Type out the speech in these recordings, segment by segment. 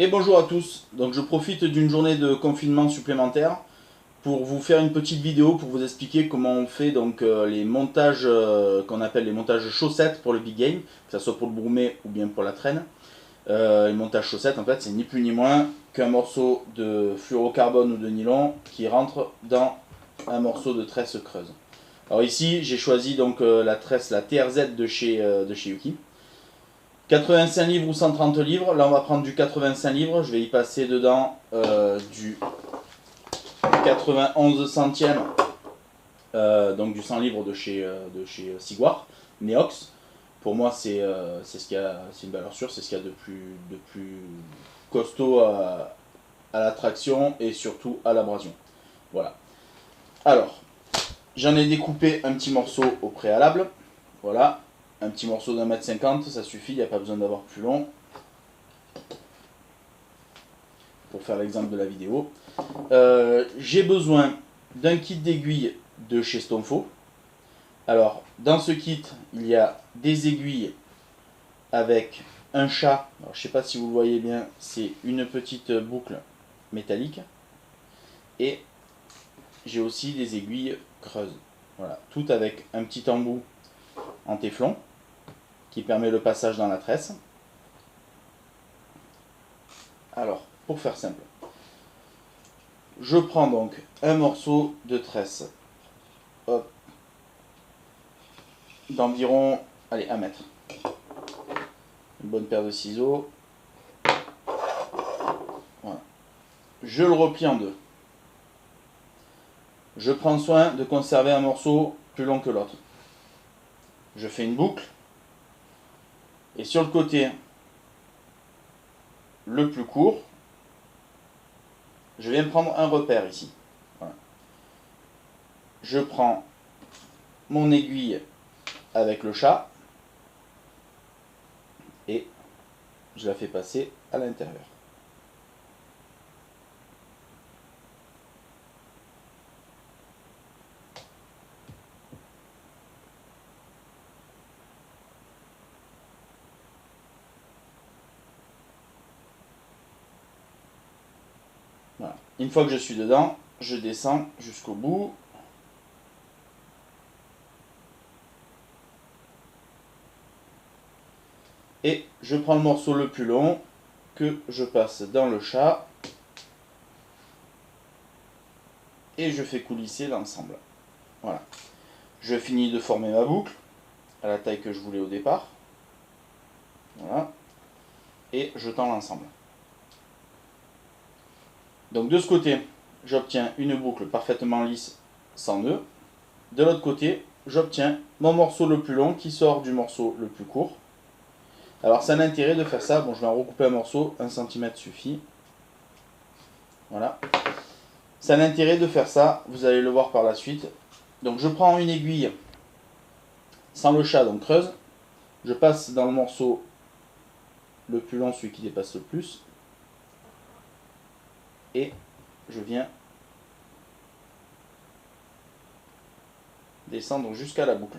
Et bonjour à tous, donc je profite d'une journée de confinement supplémentaire pour vous faire une petite vidéo pour vous expliquer comment on fait donc les montages qu'on appelle les montages chaussettes pour le big game, que ce soit pour le broumé ou bien pour la traîne. Les montages chaussettes en fait c'est ni plus ni moins qu'un morceau de fluorocarbone ou de nylon qui rentre dans un morceau de tresse creuse. Alors ici j'ai choisi donc la tresse, la TRZ de chez Yuki. 85 livres ou 130 livres, là on va prendre du 85 livres, je vais y passer dedans du 91 centièmes, donc du 100 livres de chez Siguar, Neox. Pour moi c'est une valeur sûre, c'est ce qu'il y a de plus costaud à la traction et surtout à l'abrasion. Voilà. Alors, j'en ai découpé un petit morceau au préalable, voilà. Un petit morceau d'1,50 m, ça suffit, il n'y a pas besoin d'avoir plus long. Pour faire l'exemple de la vidéo. J'ai besoin d'un kit d'aiguilles de chez Stonefo. Alors, dans ce kit, il y a des aiguilles avec un chat. Alors, je ne sais pas si vous le voyez bien, c'est une petite boucle métallique. Et j'ai aussi des aiguilles creuses. Voilà, tout avec un petit embout en téflon qui permet le passage dans la tresse. Alors, pour faire simple, je prends donc un morceau de tresse d'environ 1 mètre. Une bonne paire de ciseaux. Voilà. Je le replie en deux. Je prends soin de conserver un morceau plus long que l'autre. Je fais une boucle. Et sur le côté le plus court, je viens prendre un repère ici. Voilà. Je prends mon aiguille avec le chat et je la fais passer à l'intérieur. Voilà. Une fois que je suis dedans, je descends jusqu'au bout. Et je prends le morceau le plus long que je passe dans le chat et je fais coulisser l'ensemble. Voilà. Je finis de former ma boucle à la taille que je voulais au départ. Voilà. Et je tends l'ensemble. Donc de ce côté, j'obtiens une boucle parfaitement lisse sans nœud. De l'autre côté, j'obtiens mon morceau le plus long qui sort du morceau le plus court. Alors c'est un intérêt de faire ça. Bon, je vais en recouper un morceau, 1 cm suffit. Voilà. C'est un intérêt de faire ça, vous allez le voir par la suite. Donc je prends une aiguille sans le chat, donc creuse. Je passe dans le morceau le plus long, celui qui dépasse le plus. Et je viens descendre jusqu'à la boucle.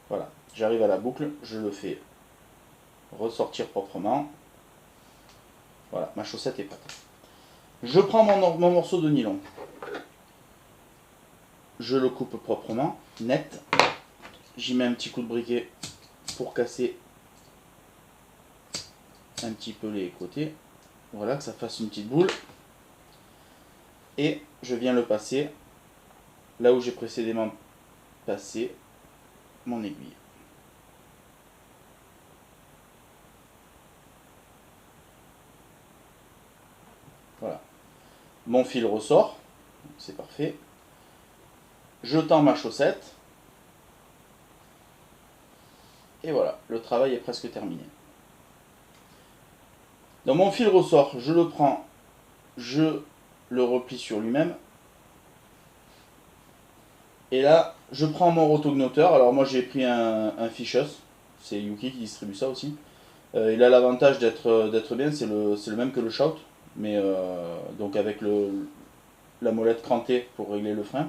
Voilà, j'arrive à la boucle, je le fais ressortir proprement. Voilà, ma chaussette est prête. Je prends mon morceau de nylon. Je le coupe proprement, net. J'y mets un petit coup de briquet pour casser un petit peu les côtés. Voilà, que ça fasse une petite boule. Et je viens le passer là où j'ai précédemment passé mon aiguille. Voilà. Mon fil ressort, c'est parfait. Je tends ma chaussette. Et voilà, le travail est presque terminé. Donc mon fil ressort, je le prends, je le replie sur lui-même. Et là, je prends mon rotognoteur. Alors moi j'ai pris un Fichus, c'est Yuki qui distribue ça aussi. Il a l'avantage d'être bien, c'est le même que le Shout, mais donc avec la molette crantée pour régler le frein.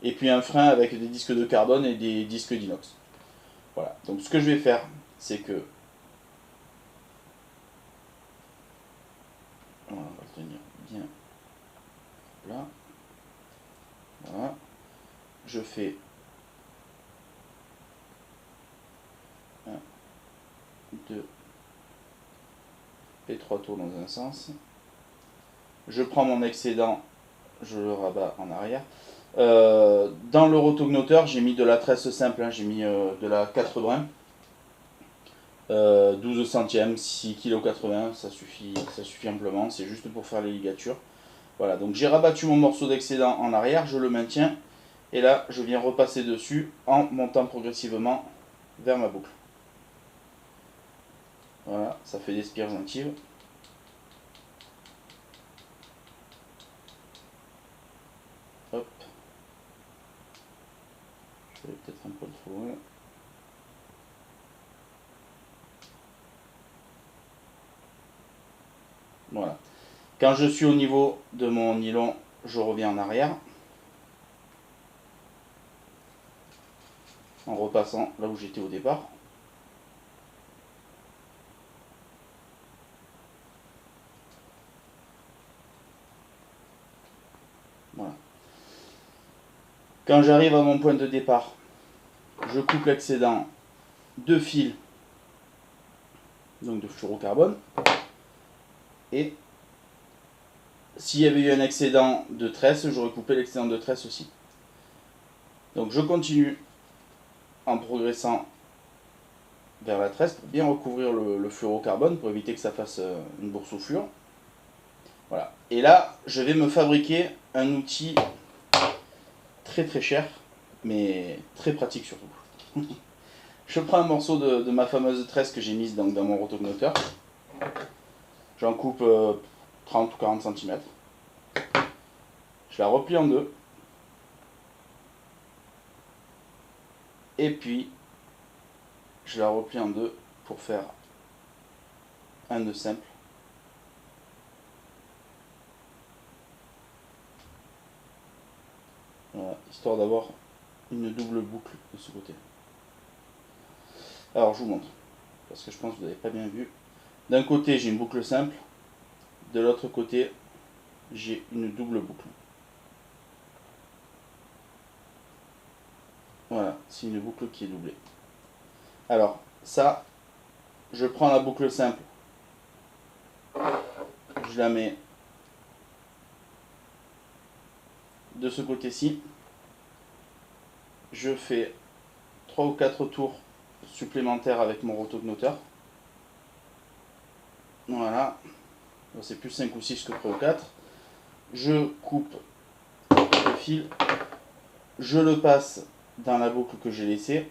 Et puis un frein avec des disques de carbone et des disques d'inox. Voilà, donc ce que je vais faire, c'est que... Voilà, on va le tenir bien là. Voilà. Je fais 1, 2 et 3 tours dans un sens. Je prends mon excédent, je le rabats en arrière. Dans le rotognoteur, j'ai mis de la tresse simple, hein, j'ai mis de la 4 brins. 12 centièmes, 6,80 kg, ça suffit amplement, c'est juste pour faire les ligatures. Voilà, donc j'ai rabattu mon morceau d'excédent en arrière, je le maintiens, et là je viens repasser dessus en montant progressivement vers ma boucle. Voilà, ça fait des spires jointives. Hop. Je vais peut-être un peu trop loin. Voilà. Quand je suis au niveau de mon nylon, je reviens en arrière. En repassant là où j'étais au départ. Voilà. Quand j'arrive à mon point de départ, je coupe l'excédent de fil, donc de fluorocarbone. Et s'il y avait eu un excédent de tresse, j'aurais coupé l'excédent de tresse aussi. Donc je continue en progressant vers la tresse pour bien recouvrir le fluorocarbone pour éviter que ça fasse une boursouflure. Voilà. Et là, je vais me fabriquer un outil très très cher, mais très pratique surtout. Je prends un morceau de ma fameuse tresse que j'ai mise dans mon rotognoteur. J'en coupe 30 ou 40 cm. Je la replie en deux. Et puis, je la replie en deux pour faire un nœud simple. Voilà, histoire d'avoir une double boucle de ce côté. Alors, je vous montre, parce que je pense que vous n'avez pas bien vu. D'un côté, j'ai une boucle simple. De l'autre côté, j'ai une double boucle. Voilà, c'est une boucle qui est doublée. Alors, ça, je prends la boucle simple, je la mets de ce côté-ci. Je fais 3 ou 4 tours supplémentaires avec mon rotognoteur. Voilà, c'est plus 5 ou 6 que 3 ou 4. Je coupe le fil, je le passe dans la boucle que j'ai laissée.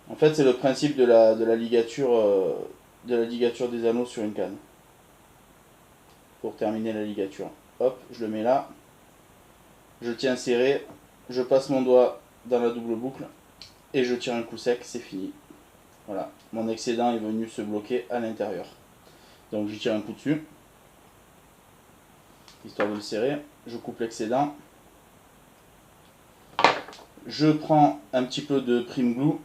En fait, c'est le principe de la ligature des anneaux sur une canne. Pour terminer la ligature. Hop, je le mets là. Je tiens serré. Je passe mon doigt dans la double boucle. Et je tire un coup sec, c'est fini. Voilà, mon excédent est venu se bloquer à l'intérieur. Donc j'y tire un coup dessus. Histoire de le serrer. Je coupe l'excédent. Je prends un petit peu de prime glue.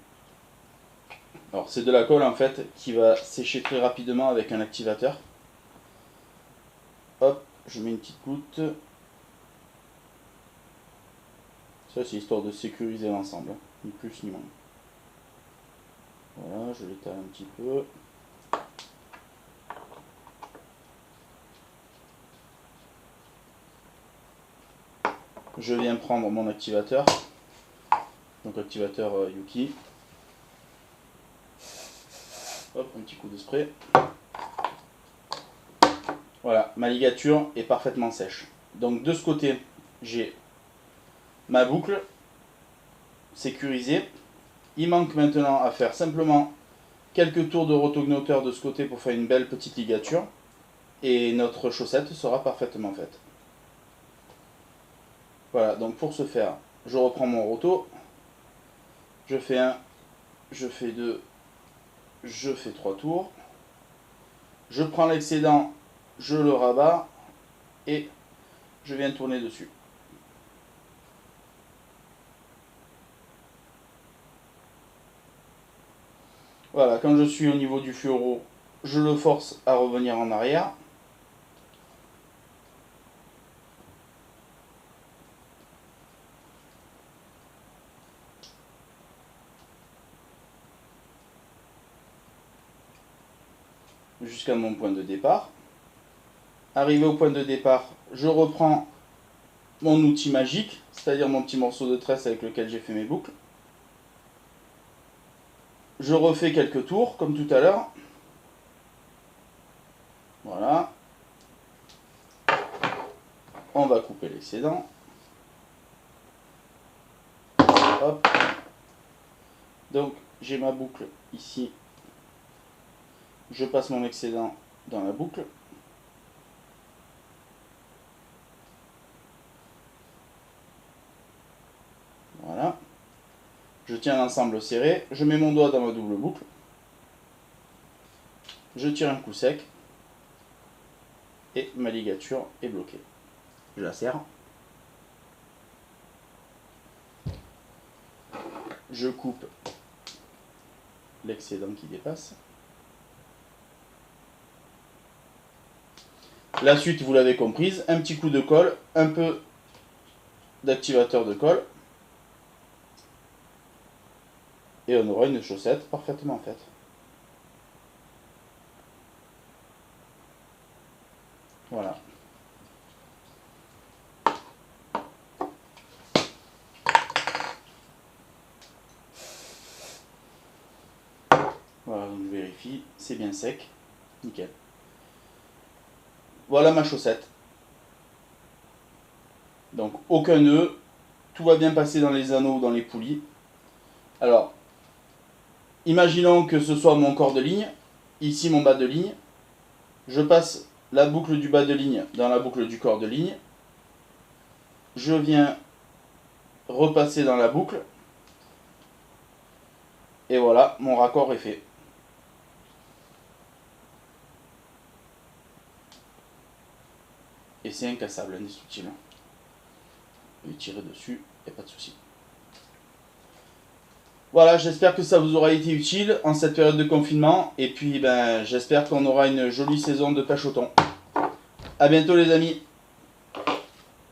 Alors c'est de la colle en fait qui va sécher très rapidement avec un activateur. Hop, je mets une petite goutte. Ça c'est histoire de sécuriser l'ensemble, ni plus ni moins. Voilà, je l'étale un petit peu. Je viens prendre mon activateur. Donc activateur Yuki. Hop, un petit coup de spray. Voilà, ma ligature est parfaitement sèche. Donc de ce côté, j'ai ma boucle sécurisée. Il manque maintenant à faire simplement quelques tours de rotognoteur de ce côté pour faire une belle petite ligature. Et notre chaussette sera parfaitement faite. Voilà, donc pour ce faire, je reprends mon roto. Je fais 1, je fais 2, je fais 3 tours. Je prends l'excédent, je le rabats et je viens tourner dessus. Voilà, quand je suis au niveau du fluoro, je le force à revenir en arrière. Jusqu'à mon point de départ. Arrivé au point de départ, je reprends mon outil magique, c'est-à-dire mon petit morceau de tresse avec lequel j'ai fait mes boucles. Je refais quelques tours, comme tout à l'heure. Voilà. On va couper l'excédent. Hop. Donc, j'ai ma boucle ici. Je passe mon excédent dans la boucle. Voilà. Je tiens l'ensemble serré. Je mets mon doigt dans ma double boucle. Je tire un coup sec. Et ma ligature est bloquée. Je la serre. Je coupe l'excédent qui dépasse. La suite, vous l'avez comprise, un petit coup de colle, un peu d'activateur de colle. Et on aura une chaussette parfaitement faite. Voilà. Voilà, donc je vérifie, c'est bien sec. Nickel. Voilà ma chaussette. Donc aucun nœud, tout va bien passer dans les anneaux ou dans les poulies. Alors, imaginons que ce soit mon corps de ligne, ici mon bas de ligne. Je passe la boucle du bas de ligne dans la boucle du corps de ligne. Je viens repasser dans la boucle. Et voilà, mon raccord est fait. Et c'est incassable, indestructible. Vous pouvez tirer dessus, il n'y a pas de souci. Voilà, j'espère que ça vous aura été utile en cette période de confinement. Et puis, j'espère qu'on aura une jolie saison de pêche au thon. A bientôt les amis.